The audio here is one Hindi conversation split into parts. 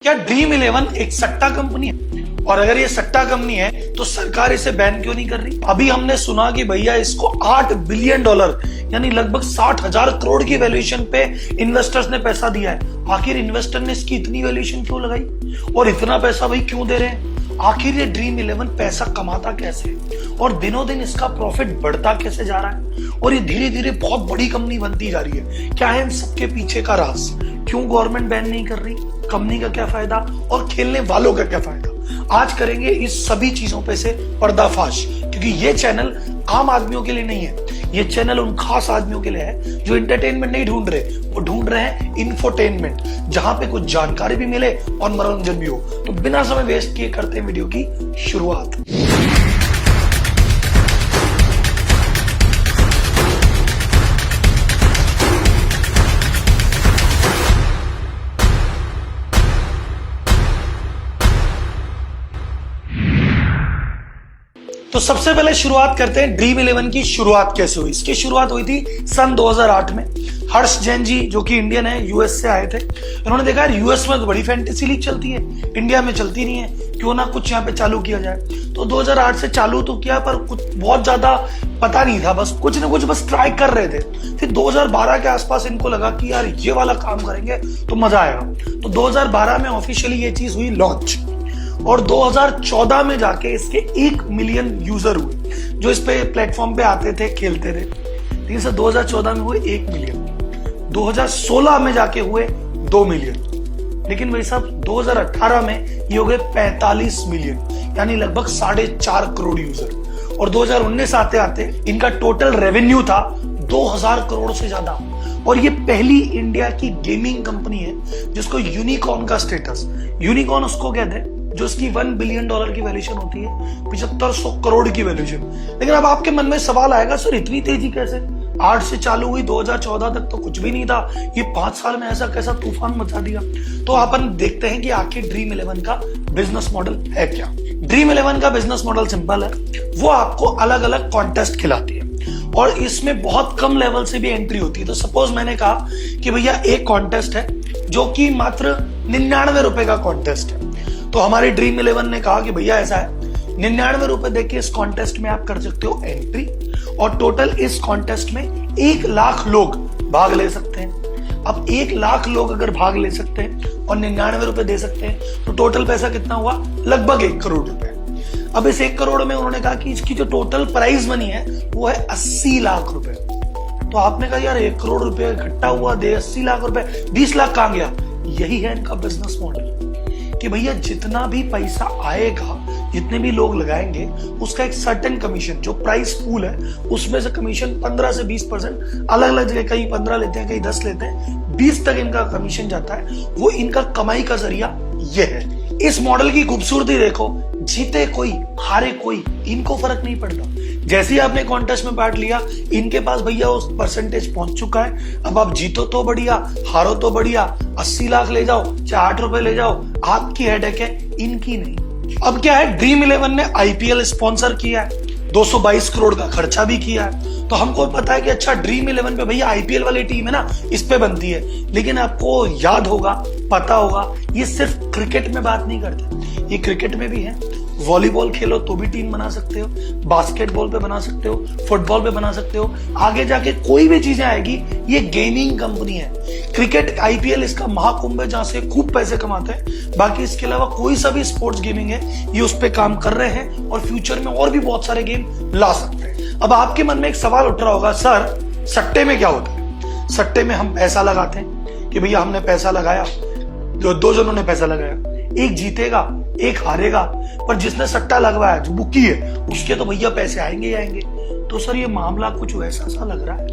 क्या ड्रीम इलेवन एक सट्टा कंपनी है? और अगर ये सट्टा कंपनी है तो सरकार इसे बैन क्यों नहीं कर रही? अभी हमने सुना कि भैया इसको $8 बिलियन यानी लगभग 60,000 करोड़ की वैल्यूएशन पे इन्वेस्टर्स ने पैसा दिया है। आखिर इन्वेस्टर ने इसकी इतनी वैल्यूएशन क्यों लगाई और इतना पैसा भाई क्यों दे रहे हैं? आखिर ये ड्रीम इलेवन पैसा कमाता कैसे और दिनों दिन इसका प्रॉफिट बढ़ता कैसे जा रहा है और ये धीरे धीरे बहुत बड़ी कंपनी बनती जा रही है? क्या है इन सबके पीछे का राज? क्यों गवर्नमेंट बैन नहीं कर रही? कंपनी का क्या फायदा और खेलने वालों का क्या फायदा? आज करेंगे इस सभी चीजों पे से पर्दाफाश, क्योंकि ये चैनल आम आदमियों के लिए नहीं है। ये चैनल उन खास आदमियों के लिए है जो एंटरटेनमेंट नहीं ढूंढ रहे, वो ढूंढ रहे हैं इंफोटेनमेंट, जहां पे कुछ जानकारी भी मिले और मनोरंजन भी हो। तो बिना समय वेस्ट किए करते हैं वीडियो की शुरुआत। तो सबसे पहले शुरुआत करते हैं ड्रीम इलेवन की शुरुआत कैसे हुई। इसकी शुरुआत हुई थी सन 2008 में। हर्ष जैन जी जो कि इंडियन है, यूएस से आए थे। उन्होंने देखा यार यूएस में तो बड़ी फैंटेसी लीग चलती है, इंडिया में चलती नहीं है, क्यों ना कुछ यहाँ पे चालू किया जाए। तो 2008 से चालू तो किया, पर कुछ बहुत ज्यादा पता नहीं था, बस कुछ ना कुछ बस ट्राई कर रहे थे। फिर 2012 के आसपास इनको लगा कि यार ये वाला काम करेंगे तो मजा आएगा। तो 2012 में ऑफिशियली ये चीज हुई लॉन्च, और 2014 में जाके इसके 1 मिलियन यूजर हुए जो इस पे प्लेटफॉर्म पे आते थे, खेलते थे। लेकिन सर 2014 में हुए 1 मिलियन, 2016 में जाके हुए 2 मिलियन, लेकिन भाई साहब 2018 में ये हो गए 45 मिलियन, यानी लगभग 4.5 करोड़ यूजर। और 2019 आते आते इनका टोटल रेवेन्यू था 2000 करोड़ से ज्यादा। और ये पहली इंडिया की गेमिंग कंपनी है जिसको यूनिकॉर्न का स्टेटस, यूनिकॉर्न उसको कहते हैं जो इसकी $1 बिलियन की वैल्यूएशन होती है, 7500 करोड़ की वैल्यूएशन। लेकिन अब आपके मन में सवाल आएगा, सर इतनी तेजी कैसे? 8 से चालू हुई, 2014 तक तो कुछ भी नहीं था, ये 5 साल में ऐसा कैसा तूफान मचा दिया? तो अपन देखते हैं कि आखिर ड्रीम इलेवन का बिजनेस मॉडल है क्या। ड्रीम इलेवन का बिजनेस मॉडल सिंपल है, वो आपको अलग अलग कॉन्टेस्ट खिलाती है और इसमें बहुत कम लेवल से भी एंट्री होती है। तो सपोज मैंने कहा कि भैया एक कॉन्टेस्ट है जो कि मात्र 99 रुपए का कॉन्टेस्ट है, तो हमारी ड्रीम इलेवन ने कहा कि भैया ऐसा है 99 रुपए देके इस कॉन्टेस्ट में आप कर सकते हो एंट्री, और टोटल इस कॉन्टेस्ट में 1 लाख लोग भाग ले सकते हैं। अब 1 लाख लोग अगर भाग ले सकते हैं और 99 रुपए दे सकते हैं तो टोटल पैसा कितना हुआ? लगभग 1 करोड़ रुपए। अब इस 1 करोड़ में उन्होंने कहा कि इसकी जो टोटल प्राइज मनी है वो है 80 लाख रुपए। तो आपने कहा यार 1 करोड़ रुपए इकट्ठा हुआ, दे 80 लाख रुपए, 20 लाख कहां गया? यही है इनका बिजनेस मॉडल कि भैया जितना भी पैसा आएगा, जितने भी लोग लगाएंगे, उसका एक सर्टेन कमीशन, जो प्राइस पूल है उसमें से कमीशन 15 से 20%, अलग अलग जगह कहीं 15 लेते हैं, कहीं 10 लेते हैं, 20 तक इनका कमीशन जाता है। वो इनका कमाई का जरिया ये है। इस मॉडल की खूबसूरती देखो, जीते कोई हारे कोई, इनको फर्क नहीं पड़ता। जैसे ही आपने कॉन्टेस्ट में पार्ट लिया, इनके पास भैया उस परसेंटेज पहुंच चुका है। अब आप जीतो तो बढ़िया, हारो तो बढ़िया, 80 लाख ले जाओ चाहे 8 रुपए ले जाओ, आपकी हेडेक है, इनकी नहीं। अब क्या है, ड्रीम इलेवन ने आईपीएल स्पॉन्सर किया है, 222 करोड़ का खर्चा भी किया है। तो हमको पता है कि अच्छा ड्रीम इलेवन पे भैया आईपीएल वाली टीम है ना, इस पे बनती है। लेकिन आपको याद होगा, पता होगा, ये सिर्फ क्रिकेट में बात नहीं करते, ये क्रिकेट में भी है। वॉलीबॉल खेलो तो भी टीम बना सकते हो, बास्केटबॉल पे बना सकते हो, फुटबॉल पे बना सकते हो, आगे जाके कोई भी चीजें आएगी। ये गेमिंग कंपनी है। क्रिकेट आईपीएल इसका महाकुंभ है जहां से खूब पैसे कमाते हैं। बाकी इसके अलावा कोई सा भी स्पोर्ट्स गेमिंग है, ये उस पे काम कर रहे हैं और फ्यूचर में और भी बहुत सारे गेम ला सकते हैं। अब आपके मन में एक सवाल उठ रहा होगा, सर सट्टे में क्या होता है? सट्टे में हम पैसा लगाते हैं कि भैया हमने पैसा लगाया, जो 2 जनों ने पैसा लगाया, एक जीतेगा एक हारेगा, पर जिसने सट्टा लगवाया, जो बुकी है, उसके तो भैया पैसे आएंगे ही आएंगे। तो सर ये मामला कुछ वैसा सा लग रहा है,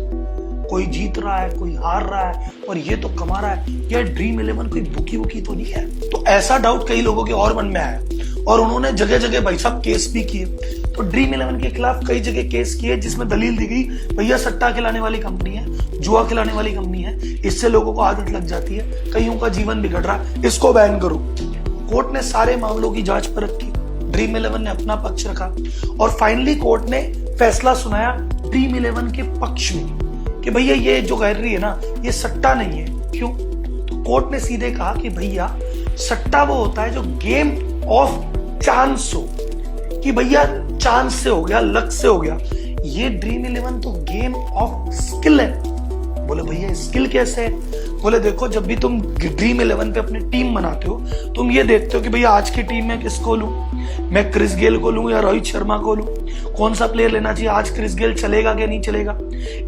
कोई जीत रहा है कोई हार रहा है और ये तो कमा रहा है, यार ड्रीम इलेवन कोई बुकी तो नहीं है? तो ऐसा डाउट कई लोगों के और मन में आया और उन्होंने जगह जगह भाई साहब केस भी किए। तो ड्रीम इलेवन के खिलाफ कई जगह केस किए जिसमें दलील दी गई, भैया सट्टा खिलाने वाली कंपनी है, जुआ खिलाने वाली कंपनी है, इससे लोगों को आदत लग जाती है, कईयों का जीवन बिगड़ रहा है, इसको बैन करो। कोर्ट ने सारे मामलों की जांच परख की, ड्रीम इलेवन ने अपना पक्ष रखा और फाइनली कोर्ट ने फैसला सुनाया ड्रीम इलेवन के पक्ष में कि भैया ये जो कह रही है ना, ये सट्टा नहीं है। क्यों? तो कोर्ट ने सीधे कहा कि भैया सट्टा वो होता है जो गेम ऑफ चांस हो, कि भैया चांस से हो गया, लक से हो गया। ये ड्रीम 11 तो गेम ऑफ स्किल है। बोले भैया स्किल कैसे है? बोले देखो, जब भी तुम ड्रीम 11 पे अपनी टीम बनाते हो, तुम ये देखते हो कि भैया आज की टीम में किसको लूं, मैं क्रिस गेल को लूं या रोहित शर्मा को लूं, कौन सा प्लेयर लेना चाहिए, आज क्रिस गेल चलेगा कि नहीं चलेगा,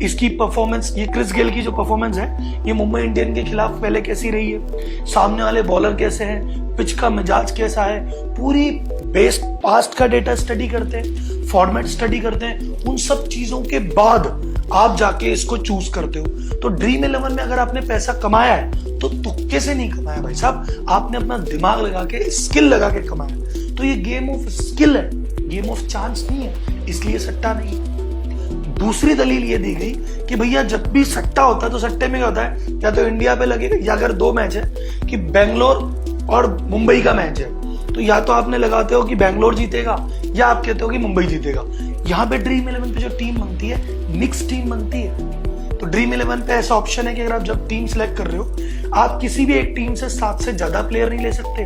इसकी परफॉर्मेंस, ये क्रिस गेल की जो परफॉर्मेंस है ये मुंबई इंडियन के खिलाफ पहले कैसी रही है, सामने वाले बॉलर कैसे हैं, पिच का मिजाज कैसा है, पूरी बेस पास्ट का डेटा स्टडी करते हैं, फॉर्मेट स्टडी करते हैं। उन सब चीजों के बाद आप जाके इसको चूज करते हो। तो ड्रीम 11 में अगर आपने पैसा कमाया है तो तुक्के से नहीं कमाया भाई साहब, आपने अपना दिमाग लगा के, स्किल लगा के कमाया। तो ये गेम ऑफ स्किल है, गेम ऑफ चांस नहीं है, इसलिए सट्टा नहीं है। दूसरी दलील ये दी गई कि भैया जब भी सट्टा होता है तो सट्टे में क्या होता है, या तो इंडिया पे लगेगा, या अगर दो मैच है कि बेंगलोर और मुंबई का मैच है, तो या तो आपने लगाते हो कि बेंगलोर जीतेगा या आप कहते हो कि मुंबई जीतेगा। यहाँ पे ड्रीम 11 पे जो टीम बनती है, मिक्स टीम बनती है। तो ड्रीम 11 पे ऐसा ऑप्शन है कि अगर आप जब टीम सेलेक्ट कर रहे हो, आप किसी भी एक टीम से 7 से ज्यादा प्लेयर नहीं ले सकते,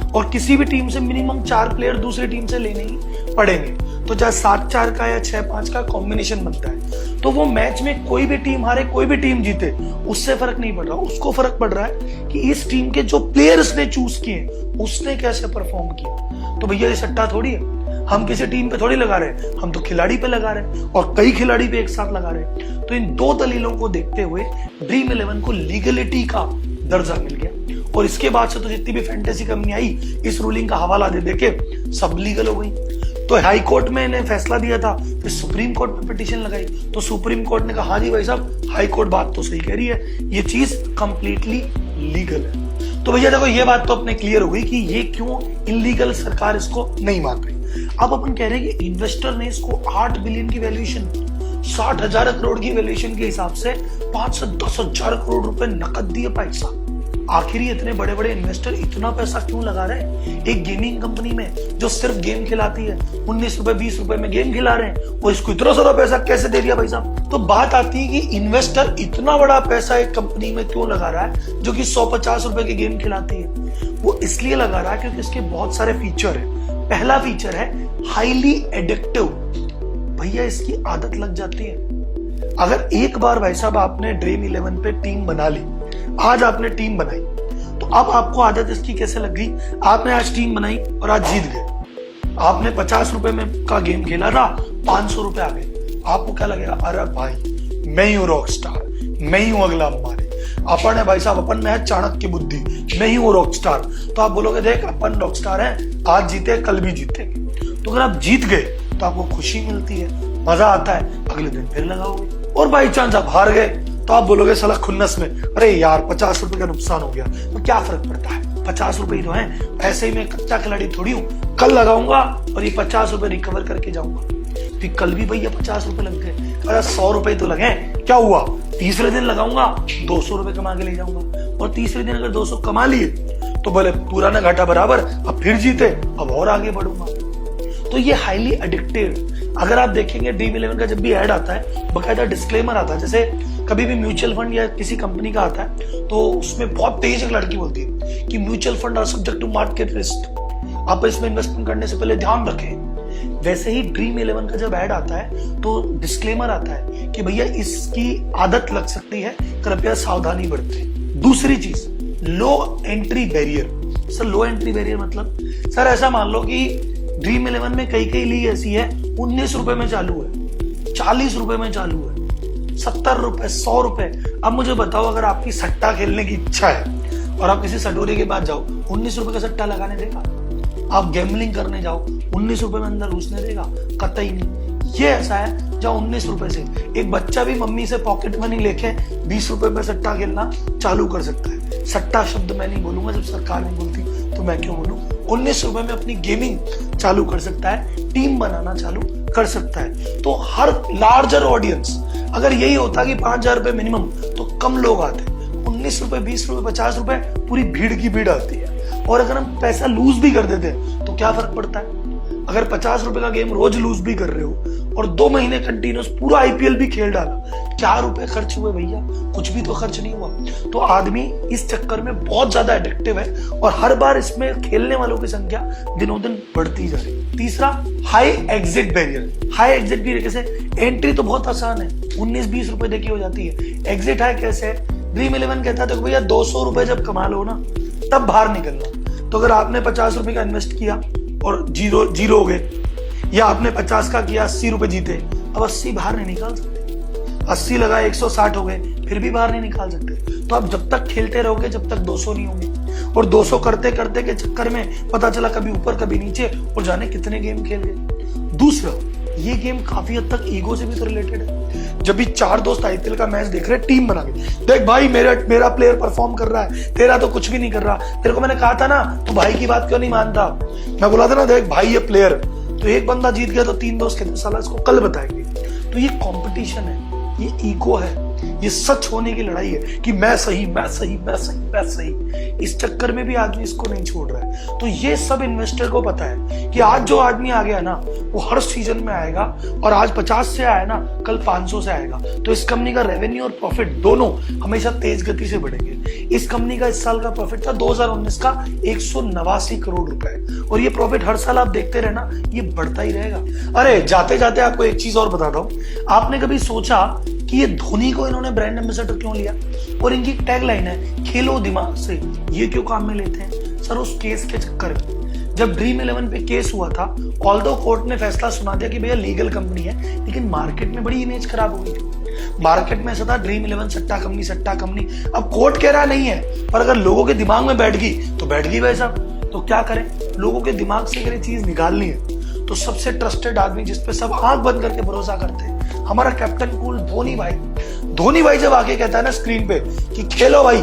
और किसी भी टीम से मिनिमम 4 प्लेयर दूसरी टीम से लेने ही पड़ेंगे। तो चाहे 7-4 का या 6-5 का कॉम्बिनेशन बनता है। तो वो मैच में कोई भी टीम हारे, कोई भी टीम जीते, उससे फर्क नहीं पड़ रहा। उसको फर्क पड़ रहा है कि इस टीम के जो प्लेयर्स ने चूज किए उसने कैसे परफॉर्म किया। तो भैया ये सट्टा थोड़ी है, हम किसी टीम पे थोड़ी लगा रहे हैं, हम तो खिलाड़ी पे लगा रहे हैं, और कई खिलाड़ी पे एक साथ लगा रहे हैं। तो इन दो दलीलों को देखते हुए ड्रीम 11 को लीगलिटी का दर्जा मिल गया, और इसके बाद से तो जितनी भी फैंटेसी कंपनी आई, इस रूलिंग का हवाला दे देके सब लीगल हो गई। तो हाई कोर्ट में इन्हें फैसला दिया था, फिर सुप्रीम कोर्ट में पिटीशन लगाई, तो सुप्रीम कोर्ट ने कहा हाँ जी भाई साहब, हाई कोर्ट बात तो सही कह रही है, ये चीज कंप्लीटली लीगल है। तो भैया देखो, ये बात तो अपने क्लियर हो गई कि ये क्यों इलीगल सरकार इसको नहीं मान रही। अब अपन कह रहे हैं कि इन्वेस्टर ने इसको 8 बिलियन की वैल्यूएशन, 60,000 करोड़ की वैल्यूएशन के हिसाब से 5 से 10,000 करोड़ रुपए नकद दिए पैसा। आखिर ये इतने बड़े बड़े इन्वेस्टर इतना पैसा क्यों लगा रहे हैं एक गेमिंग कंपनी में जो सिर्फ गेम खिलाती है? 19 रुपए 20 रुपए में गेम खिला रहे हैं, और इसको इतना सारा पैसा कैसे दे दिया भाई साहब? तो बात आती है कि इन्वेस्टर इतना बड़ा पैसा एक कंपनी में क्यों लगा रहा है जो कि 150 रुपए की गेम खिलाती है? वो इसलिए लगा रहा है क्योंकि इसके बहुत सारे फीचर है। पहला फीचर है हाईली एडिक्टिव। भैया इसकी आदत लग जाती है। अगर एक बार भाई साहब आपने ड्रीम 11 पे टीम बना ली, आज आपने टीम बनाई, तो अब आपको आदत इसकी कैसे लग गई? आपने आज टीम बनाई और आज जीत गए। आपने 50 रुपए में का गेम खेला था, 500 रुपए आ गए। आपको क्या लगेगा? अरे भाई मैं ही हूं रॉक स्टार, मैं ही हूं अगला अंबानी। अपन है भाई साहब, अपन में है चाणक्य बुद्धि, मैं ही हूं रॉक स्टार। तो आप बोलोगे देख अपन रॉक स्टार हैं, आज जीते कल भी जीतेंगे। तो अगर आप जीत गए तो आपको खुशी मिलती है, मजा आता है, अगले दिन फिर लगाओगे। और बाई चांस आप हार गए तो आप बोलोगे साला खुन्नस में, अरे यार 50 रुपए का नुकसान हो गया, तो क्या फर्क पड़ता है, 50 रुपए ही तो है, ऐसे ही मैं कच्चा खिलाड़ी थोड़ी हूँ, कल लगाऊंगा और ये 50 रुपए रिकवर करके जाऊंगा। फिर कल भी भैया 50 रुपए लग गए, अरे 100 रुपए तो लगे, क्या हुआ? तीसरे दिन लगाऊंगा 200 रुपए कमा के ले जाऊंगा, और तीसरे दिन अगर 200 कमा लिए तो बोले पुराना घाटा बराबर, अब फिर जीते, अब और आगे बढ़ूंगा। तो ये हाईली एडिक्टिव। अगर आप देखेंगे ड्रीम 11 का जब भी ऐड आता है, बकायदा डिस्क्लेमर आता है। जैसे कभी भी म्यूचुअल फंड या किसी कंपनी का आता है तो उसमें बहुत तेज एक लड़की बोलती है कि mutual fund are subject to market risk, आप इसमें इन्वेस्टमेंट करने से पहले ध्यान रखें। वैसे ही ड्रीम 11 का जब ऐड आता है तो डिस्क्लेमर आता है कि भैया इसकी आदत लग सकती है, कृपया सावधानी बरतें। दूसरी चीज, लो एंट्री बैरियर। सर लो एंट्री बैरियर मतलब? सर ऐसा मान लो कि ड्रीम 11 में कई लीग ऐसी है 19 रुपए में चालू है, 40 रुपए में चालू है, 70 रुपए, 100 रुपए। अब मुझे बताओ, अगर आपकी सट्टा खेलने की इच्छा है और आप किसी सटोरी के पास जाओ, 19 रुपए का सट्टा लगाने देगा? आप गैम्बलिंग करने जाओ, 19 रुपए में अंदर घुसने देगा? कतई नहीं। ये ऐसा है जहाँ 19 रुपए से एक बच्चा भी मम्मी से पॉकेट मनी लेके 20 रुपए में सट्टा खेलना चालू कर सकता है। सट्टा शब्द मैं नहीं बोलूंगा, जब सरकार नहीं बोलती तो मैं क्यों बोलूं। 19 रुपए में अपनी गेमिंग चालू कर सकता है, टीम बनाना चालू कर सकता है। तो हर लार्जर ऑडियंस, अगर यही होता कि 5,000 रुपए मिनिमम, तो कम लोग आते। 19 रुपए, 20 रुपए, 50 रुपए, पूरी भीड़ की भीड़ आती है। और अगर हम पैसा लूज भी कर देते तो क्या फर्क पड़ता है? अगर 50 रुपए का गेम रोज लूज भी कर रहे हो और 2 महीने कंटिन्यूस पूरा IPL भी खेल डाला, क्या रुपए खर्च हुए भैया, कुछ भी तो खर्च नहीं हुआ। तो आदमी इस चक्कर में बहुत ज्यादा एडिक्टिव है और हर बार इसमें खेलने वालों की संख्या दिनों दिन बढ़ती जा रही है। तीसरा, high exit barrier. High exit barrier कैसे? एंट्री तो बहुत आसान है, 19-20 रुपए देके हो जाती है। एग्जिट हाई कैसे है? ड्रीम 11 कहता है तो भैया 200 रुपए जब कमा लो ना तब बाहर निकलना। तो अगर आपने 50 रुपए का इन्वेस्ट किया और जीरो हो गए, या आपने 50 का किया 80 रुपए जीते, अब 80 बाहर नहीं निकाल सकते। 80 लगाए 160 हो गए, फिर भी बाहर नहीं निकाल सकते। तो आप जब तक खेलते रहोगे जब तक 200 नहीं होंगे, और 200 करते करते के चक्कर में पता चला कभी ऊपर कभी नीचे, और जाने कितने गेम खेल गए। दूसरा, ये गेम काफी हद तक ईगो से भी तो रिलेटेड है। जब भी 4 दोस्त आईपीएल का मैच देख रहे हैं टीम बना के, देख भाई मेरा प्लेयर परफॉर्म कर रहा है, तेरा तो कुछ भी नहीं कर रहा, तेरे को मैंने कहा था ना तू भाई की बात क्यों नहीं मानता, मैं बोला था ना देख भाई ये प्लेयर, तो एक बंदा जीत गया तो 3 दोस्त कहते साला इसको कल बताएंगे। तो ये कंपटीशन है, ये ईगो है, ये सच होने की लड़ाई है कि मैं सही मैं सही मैं सही मैं सही। इस चक्कर में भी आदमी इसको नहीं छोड़ रहा है। तो ये सब इन्वेस्टर को पता है कि आज जो आदमी आ गया ना वो हर सीजन में आएगा, और आज 50 से आया ना कल 500 से आएगा। तो इस कंपनी का रेवेन्यू और प्रॉफिट दोनों हमेशा तेज गति से बढ़ेंगे। इस कंपनी का इस साल का प्रॉफिट था 2019 का 189 करोड़ रुपए, और ये प्रॉफिट हर साल आप देखते रहना ये बढ़ता ही रहेगा। अरे जाते जाते आपको एक चीज और बताता हूं, आपने कभी सोचा कि ये धोनी को इन्होंने ब्रांड एम्बेसडर क्यों लिया? और इनकी टैगलाइन है खेलो दिमाग से। ये क्यों काम में लेते हैं? सर उस केस के चक्कर में जब ड्रीम 11 पे केस हुआ था, ऑल्दो कोर्ट ने फैसला सुना दिया कि भैया लीगल कंपनी है, लेकिन मार्केट में बड़ी इमेज खराब हो गई थी। मार्केट में ऐसा था ड्रीम 11 सट्टा कंपनी। अब कोर्ट कह रहा नहीं है, पर अगर लोगों के दिमाग में बैठ गई तो बैठ गई भाई साहब। तो क्या करें, लोगों के दिमाग से अगर ये चीज निकालनी है तो सबसे ट्रस्टेड आदमी जिसपे सब आंख बंद करके भरोसा करते हैं, हमारा कैप्टन कूल धोनी भाई। धोनी भाई जब आके कहता है ना स्क्रीन पे कि खेलो भाई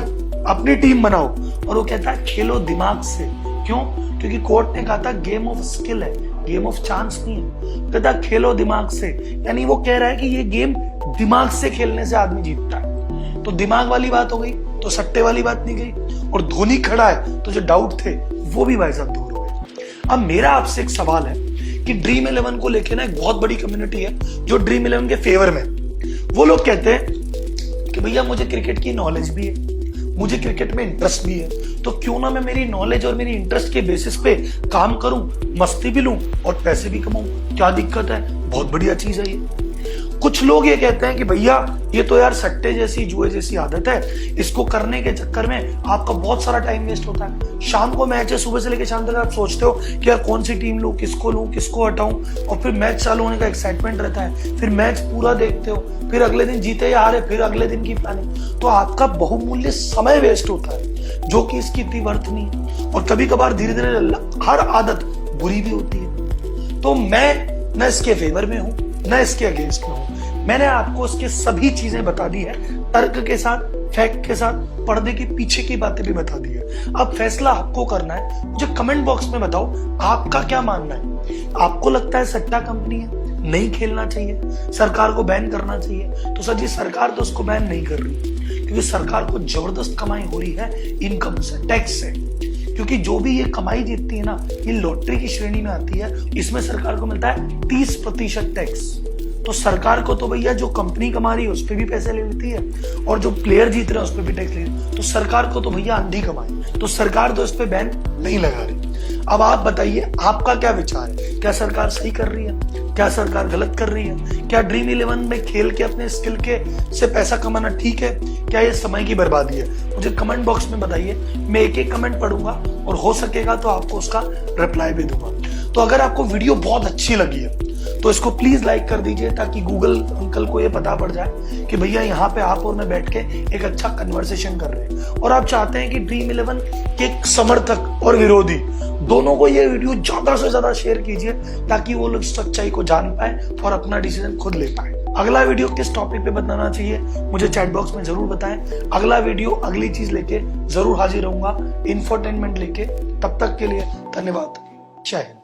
अपनी टीम बनाओ, और वो कहता है खेलो दिमाग से। क्यों? क्योंकि कोर्ट ने कहा था गेम ऑफ स्किल है, गेम ऑफ चांस नहीं है। कहता खेलो दिमाग से, यानी वो कह रहा है कि ये गेम दिमाग से खेलने से आदमी जीतता है। तो दिमाग वाली बात हो गई, तो सट्टे वाली बात नहीं गई, और धोनी खड़ा है तो जो डाउट थे वो भी भाई साहब दूर हो गए। अब मेरा आपसे एक सवाल है कि ड्रीम 11 को लेके ना एक बहुत बड़ी कम्युनिटी है जो ड्रीम 11 के फेवर में। वो लोग कहते हैं कि भैया मुझे क्रिकेट की नॉलेज भी है, मुझे क्रिकेट में इंटरेस्ट भी है, तो क्यों ना मैं मेरी नॉलेज और मेरी इंटरेस्ट के बेसिस पे काम करूं, मस्ती भी लूं और पैसे भी कमाऊं। क्या दिक्कत है? बहुत बढ़िया चीज है ये। कुछ लोग ये कहते हैं कि भैया ये तो यार सट्टे जैसी जुए जैसी आदत है, इसको करने के चक्कर में आपका बहुत सारा टाइम वेस्ट होता है। शाम को मैच है, सुबह से लेकर शाम तक आप सोचते हो कि यार कौन सी टीम लूं, किसको हटाऊं, और फिर मैच चालू होने का एक्साइटमेंट रहता है, फिर मैच पूरा देखते हो, फिर अगले दिन जीते या हारे, फिर अगले दिन की प्लानिंग। तो आपका बहुमूल्य समय वेस्ट होता है जो कि इसकी इतनी वर्थ नहीं है। और कभी कभार धीरे धीरे हर आदत बुरी भी होती है। तो मैं न इसके फेवर में हूं न इसके अगेंस्ट में हूं। मैंने आपको इसके सभी चीजें बता दी है, तर्क के साथ, फैक्ट के साथ, पर्दे के पीछे की बातें भी बता दी है। अब फैसला आपको करना है। मुझे कमेंट बॉक्स में बताओ आपका क्या मानना है। आपको लगता है सट्टा कंपनी है, नहीं खेलना चाहिए, सरकार को बैन करना चाहिए? तो सर जी सरकार तो उसको बैन नहीं कर रही, क्योंकि सरकार को जबरदस्त कमाई हो रही है इनकम से, टैक्स से। क्योंकि जो भी ये कमाई जीतती है ना, ये लॉटरी की श्रेणी में आती है, इसमें सरकार को मिलता है 30% टैक्स। तो सरकार को तो भैया जो कंपनी कमा रही है उस पर भी पैसे ले लेती है, और जो प्लेयर जीत रहे हैं उस पर भी टैक्स ले रही है। तो सरकार को तो भैया अंधी कमाई, तो सरकार तो इस पे बैन नहीं लगा रही। अब आप बताइए आपका क्या विचार है? क्या सरकार सही कर रही है? क्या सरकार गलत कर रही है? क्या ड्रीम 11 में खेल के अपने स्किल के से पैसा कमाना ठीक है? क्या ये समय की बर्बादी है? मुझे कमेंट बॉक्स में बताइए, मैं एक एक कमेंट पढ़ूंगा और हो सकेगा तो आपको उसका रिप्लाई भी दूंगा। तो अगर आपको वीडियो बहुत अच्छी लगी है तो इसको प्लीज लाइक कर दीजिए, ताकि गूगल अंकल को ये पता पड़ जाए कि भैया यहाँ पे आप और मैं बैठ के एक अच्छा कन्वर्सेशन कर रहे हैं, और आप चाहते हैं कि ड्रीम 11 के समर्थक और विरोधी दोनों को ये वीडियो ज्यादा से ज्यादा शेयर कीजिए, ताकि वो लोग सच्चाई को जान पाए और अपना डिसीजन खुद ले पाए। अगला वीडियो किस टॉपिक पे बनाना चाहिए मुझे चैट बॉक्स में जरूर बताएं। अगला वीडियो अगली चीज लेके जरूर हाजिर रहूंगा, इंफोटेनमेंट लेके। तब तक के लिए धन्यवाद। जय हिंद।